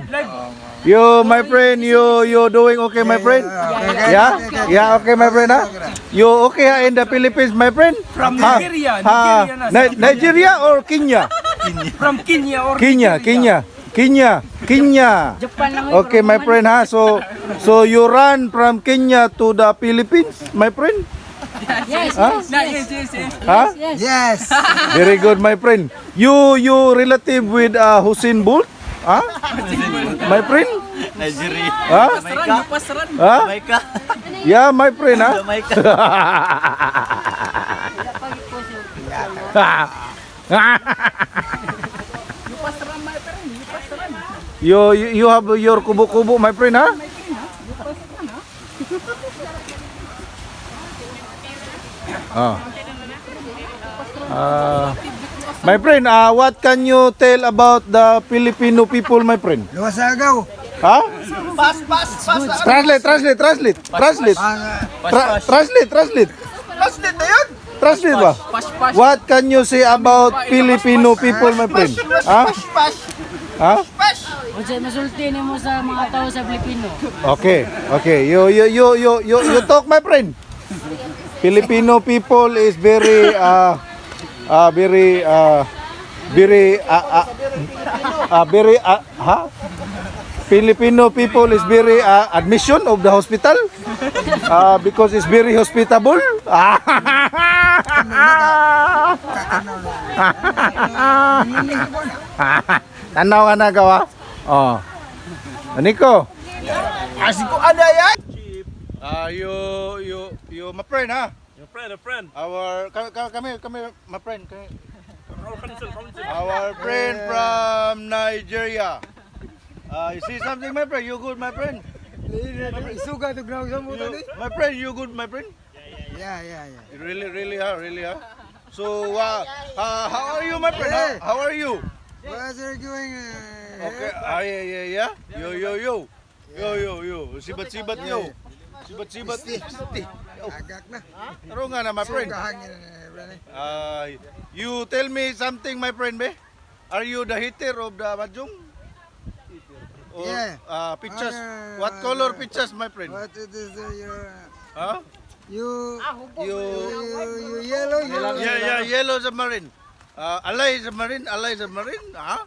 friend. You, my friend, you doing okay, my friend? Yeah, okay, my friend, huh? You okay in the Philippines, my friend? From Nigeria. Nigeria or Kenya? From Kenya or Kenya. Okay, my friend, huh? So you run from Kenya to the Philippines, my friend? Yes, Huh? yes. Huh? Yes. Very good, my friend. You relative with Hussein Bolt? Huh? My friend? Nigeria. Huh? Huh? Jamaica. Yeah, my friend, huh? Jamaica. You have your kubo-kubo, my friend, huh? Oh. My friend, what can you tell about the Filipino people, my friend? Luwasagaw. Huh? Pass. Translate. Translate na yun. Translate ba? What can you say about Filipino people, my friend? Huh? Huh? Kasi masulti mo sa mga tao sa Pilipino. Okay. You talk, my friend. Filipino people is very Filipino people is very admission of the hospital because it's very hospitable. Tanaw ka na gawa. Oh. Nico. Asiko ada yan. You my friend, ha? A friend. Our come here, my friend. Our friend from Nigeria. You see something, my friend? You good, my friend? Isuga to ground sa mo tani. My friend, you good, my friend? Yeah. Really, huh? So, how are you, my friend? How are you? Where's you going? Okay. Yeah. Yo. Sibat yo. Sibat. Agak na. Taro nga na, my friend. Sugahangin na. You tell me something, my friend, be? Are you the hitter of the Mahjong? Or, Yeah. Pictures. What color pictures, my friend? What it is your Huh? you You yellow. yellow submarine. Alay submarine. Huh?